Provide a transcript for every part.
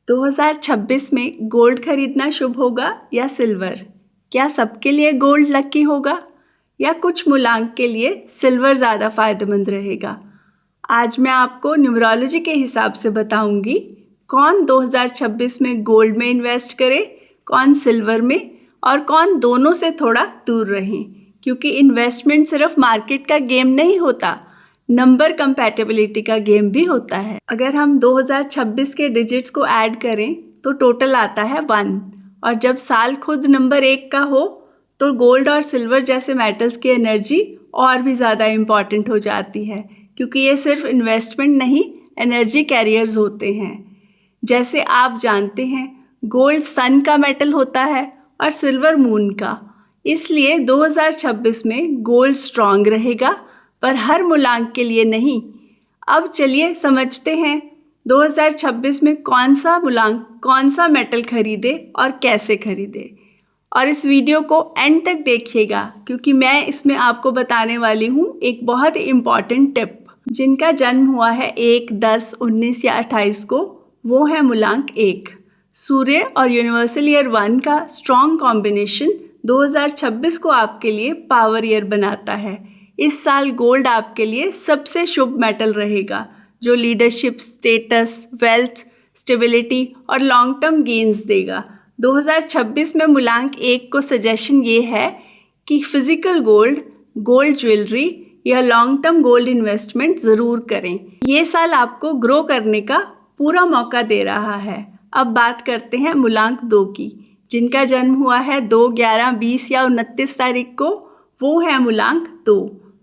2026 में गोल्ड खरीदना शुभ होगा या सिल्वर? क्या सबके लिए गोल्ड लकी होगा या कुछ मूलांक के लिए सिल्वर ज़्यादा फायदेमंद रहेगा? आज मैं आपको न्यूमरोलॉजी के हिसाब से बताऊंगी कौन 2026 में गोल्ड में इन्वेस्ट करे, कौन सिल्वर में और कौन दोनों से थोड़ा दूर रहें, क्योंकि इन्वेस्टमेंट सिर्फ मार्केट का गेम नहीं होता, नंबर कंपैटिबिलिटी का गेम भी होता है। अगर हम 2026 के डिजिट्स को ऐड करें तो टोटल आता है 1, और जब साल खुद नंबर 1 का हो तो गोल्ड और सिल्वर जैसे मेटल्स की एनर्जी और भी ज़्यादा इम्पॉर्टेंट हो जाती है, क्योंकि ये सिर्फ इन्वेस्टमेंट नहीं, एनर्जी कैरियर्स होते हैं। जैसे आप जानते हैं, गोल्ड सन का मेटल होता है और सिल्वर मून का, इसलिए 2026 में गोल्ड स्ट्रांग रहेगा, पर हर मूलांक के लिए नहीं। अब चलिए समझते हैं 2026 में कौन सा मूलांक, कौन सा मेटल खरीदे और कैसे खरीदे। और इस वीडियो को एंड तक देखिएगा, क्योंकि मैं इसमें आपको बताने वाली हूँ एक बहुत ही इम्पॉर्टेंट टिप। जिनका जन्म हुआ है 1, 10, 19 या 28 को, वो है मूलांक 1। सूर्य और यूनिवर्सल ईयर 1 का स्ट्रॉन्ग कॉम्बिनेशन 2026 को आपके लिए पावर ईयर बनाता है। इस साल गोल्ड आपके लिए सबसे शुभ मेटल रहेगा, जो लीडरशिप, स्टेटस, वेल्थ, स्टेबिलिटी और लॉन्ग टर्म गेन्स देगा। 2026 में मूलांक 1 को सजेशन ये है कि फिजिकल गोल्ड, गोल्ड ज्वेलरी या लॉन्ग टर्म गोल्ड इन्वेस्टमेंट ज़रूर करें। ये साल आपको ग्रो करने का पूरा मौका दे रहा है। अब बात करते हैं मूलांक 2 की। जिनका जन्म हुआ है 2, 11, 20 या 29 तारीख को, वो है मूलांक 2।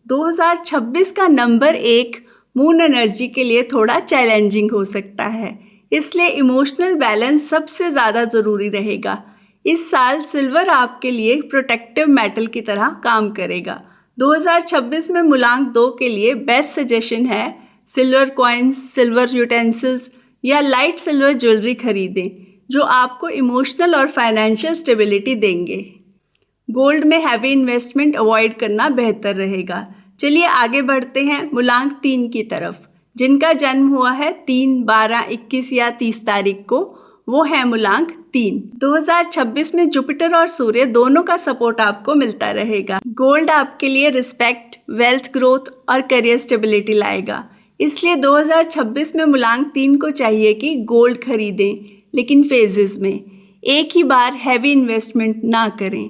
2026 का नंबर 1 मून एनर्जी के लिए थोड़ा चैलेंजिंग हो सकता है, इसलिए इमोशनल बैलेंस सबसे ज़्यादा ज़रूरी रहेगा। इस साल सिल्वर आपके लिए प्रोटेक्टिव मेटल की तरह काम करेगा। 2026 में मूलांक 2 के लिए बेस्ट सजेशन है सिल्वर कॉइन्स, सिल्वर यूटेंसिल्स या लाइट सिल्वर ज्वेलरी खरीदें, जो आपको इमोशनल और फाइनेंशियल स्टेबिलिटी देंगे। गोल्ड में हैवी इन्वेस्टमेंट अवॉइड करना बेहतर रहेगा। चलिए आगे बढ़ते हैं मूलांक 3 की तरफ। जिनका जन्म हुआ है 3, 12, 21 या 30 तारीख को, वो है मूलांक 3। 2026 में जुपिटर और सूर्य दोनों का सपोर्ट आपको मिलता रहेगा। गोल्ड आपके लिए रिस्पेक्ट, वेल्थ ग्रोथ और करियर स्टेबिलिटी लाएगा, इसलिए 2026 में मूलांक 3 को चाहिए कि गोल्ड खरीदें, लेकिन फेजेस में। एक ही बार हैवी इन्वेस्टमेंट ना करें।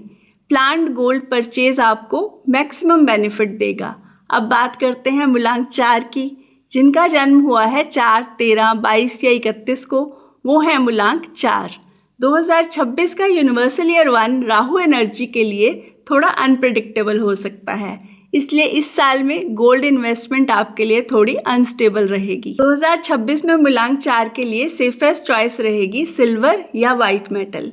प्लान्ड गोल्ड परचेज आपको मैक्सिमम बेनिफिट देगा। अब बात करते हैं मूलांक 4 की। जिनका जन्म हुआ है 4, 13, 22 या 31 को, वो है मूलांक 4। 2026 का यूनिवर्सल ईयर 1 राहु एनर्जी के लिए थोड़ा अनप्रेडिक्टेबल हो सकता है, इसलिए इस साल में गोल्ड इन्वेस्टमेंट आपके लिए थोड़ी अनस्टेबल रहेगी। 2026 में मूलांक 4 के लिए सेफेस्ट चॉइस रहेगी सिल्वर या white metal.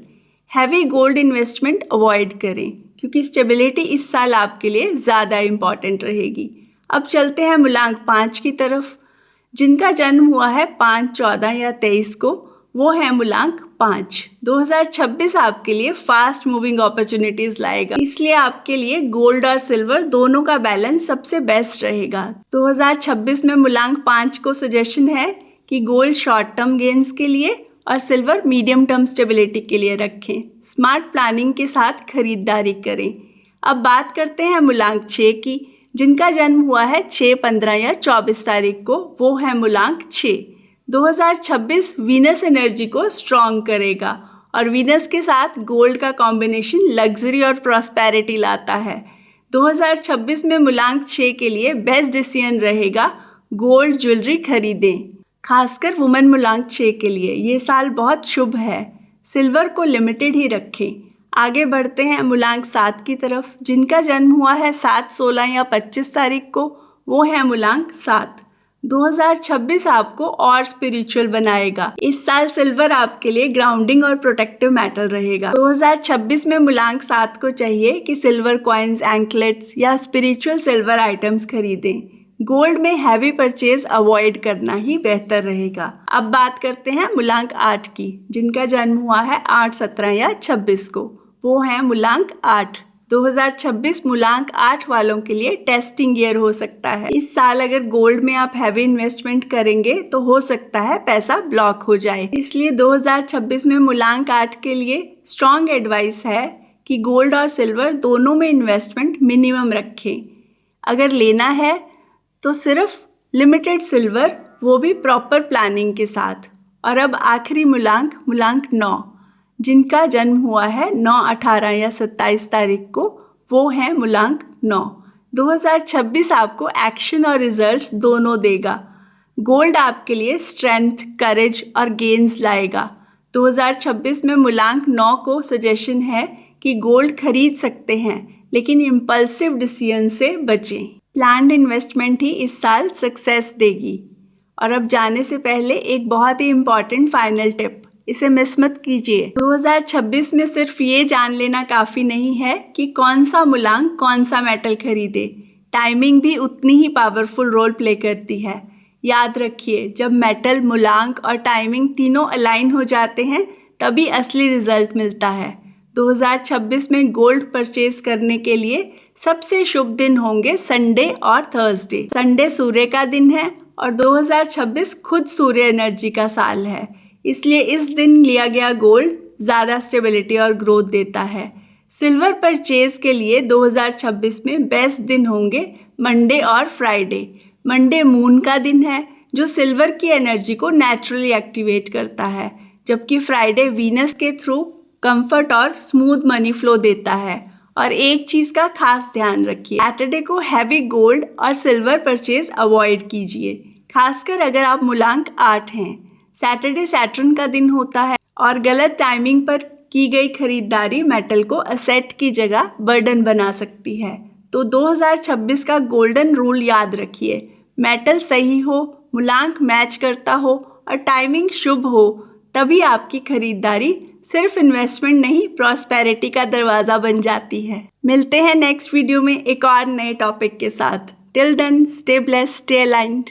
Heavy gold investment avoid करें, क्योंकि स्टेबिलिटी इस साल आपके लिए ज़्यादा इम्पॉर्टेंट रहेगी। अब चलते हैं मूलांक 5 की तरफ। जिनका जन्म हुआ है 5, 14 या 23 को, वो है मूलांक 5। 2026 आपके लिए फास्ट मूविंग अपॉर्चुनिटीज़ लाएगा, इसलिए आपके लिए गोल्ड और सिल्वर दोनों का बैलेंस सबसे बेस्ट रहेगा। 2026 में मूलांक 5 को सजेशन है कि गोल्ड शॉर्ट टर्म गेन्स के लिए और सिल्वर मीडियम टर्म स्टेबिलिटी के लिए रखें। स्मार्ट प्लानिंग के साथ खरीदारी करें। अब बात करते हैं मूलांक 6 की। जिनका जन्म हुआ है 6, 15 या 24 तारीख को, वो है मूलांक 6। 2026 वीनस एनर्जी को स्ट्रॉन्ग करेगा, और वीनस के साथ गोल्ड का कॉम्बिनेशन लग्जरी और प्रॉस्पेरिटी लाता है। 2026 में मूलांक 6 के लिए बेस्ट डिसीजन रहेगा गोल्ड ज्वेलरी खरीदें, खासकर वुमेन मूलांक 6 के लिए ये साल बहुत शुभ है। सिल्वर को लिमिटेड ही रखें। आगे बढ़ते हैं मूलांक 7 की तरफ। जिनका जन्म हुआ है 7, 16 या 25 तारीख को, वो है मूलांक 7। 2026 आपको और स्पिरिचुअल बनाएगा। इस साल सिल्वर आपके लिए ग्राउंडिंग और प्रोटेक्टिव मेटल रहेगा। 2026 में मूलांक 7 को चाहिए कि सिल्वर कॉइन्स, एंकलेट्स या स्पिरिचुअल सिल्वर आइटम्स खरीदें। गोल्ड में हैवी परचेज अवॉइड करना ही बेहतर रहेगा। अब बात करते हैं मूलांक 8 की। जिनका जन्म हुआ है 8, 17 या 26 को, वो है मूलांक 8। 2026 मूलांक 8 वालों के लिए टेस्टिंग ईयर हो सकता है। इस साल अगर गोल्ड में आप हैवी इन्वेस्टमेंट करेंगे तो हो सकता है पैसा ब्लॉक हो जाए। इसलिए 2026 में मूलांक 8 के लिए स्ट्रॉन्ग एडवाइस है कि गोल्ड और सिल्वर दोनों में इन्वेस्टमेंट मिनिमम रखें। अगर लेना है तो सिर्फ लिमिटेड सिल्वर, वो भी प्रॉपर प्लानिंग के साथ। और अब आखिरी मूलांक 9, जिनका जन्म हुआ है 9, 18 या 27 तारीख को, वो है मूलांक 9। 2026 आपको एक्शन और रिजल्ट्स दोनों देगा। गोल्ड आपके लिए स्ट्रेंथ, करेज और गेन्स लाएगा। 2026 में मूलांक 9 को सजेशन है कि गोल्ड खरीद सकते हैं, लेकिन इम्पल्सिव डिसीजन से बचें। प्लान्ड इन्वेस्टमेंट ही इस साल सक्सेस देगी। और अब जाने से पहले एक बहुत ही इम्पॉर्टेंट फाइनल टिप, इसे मिस मत कीजिए। 2026 में सिर्फ ये जान लेना काफ़ी नहीं है कि कौन सा मूलांक कौन सा मेटल खरीदे। टाइमिंग भी उतनी ही पावरफुल रोल प्ले करती है। याद रखिए, जब मेटल, मूलांक और टाइमिंग तीनों अलाइन हो जाते हैं तभी असली रिजल्ट मिलता है। 2026 में गोल्ड परचेज करने के लिए सबसे शुभ दिन होंगे संडे और थर्सडे। संडे सूर्य का दिन है और 2026 खुद सूर्य एनर्जी का साल है, इसलिए इस दिन लिया गया गोल्ड ज़्यादा स्टेबिलिटी और ग्रोथ देता है। सिल्वर परचेज के लिए 2026 में बेस्ट दिन होंगे मंडे और फ्राइडे। मंडे मून का दिन है जो सिल्वर की एनर्जी को नेचुरली एक्टिवेट करता है, जबकि फ्राइडे वीनस के थ्रू कंफर्ट और स्मूथ मनी फ्लो देता है। और एक चीज़ का खास ध्यान रखिए, सैटरडे को हैवी गोल्ड और सिल्वर परचेज अवॉइड कीजिए, खासकर अगर आप मूलांक 8 हैं। सैटरडे सैटर्न का दिन होता है और गलत टाइमिंग पर की गई खरीदारी मेटल को असेट की जगह बर्डन बना सकती है। तो 2026 का गोल्डन रूल याद रखिए, मेटल सही हो, मूलांक मैच करता हो और टाइमिंग शुभ हो, तभी आपकी खरीदारी सिर्फ इन्वेस्टमेंट नहीं, प्रॉस्पेरिटी का दरवाज़ा बन जाती है। मिलते हैं नेक्स्ट वीडियो में एक और नए टॉपिक के साथ। Till then, stay blessed, stay aligned.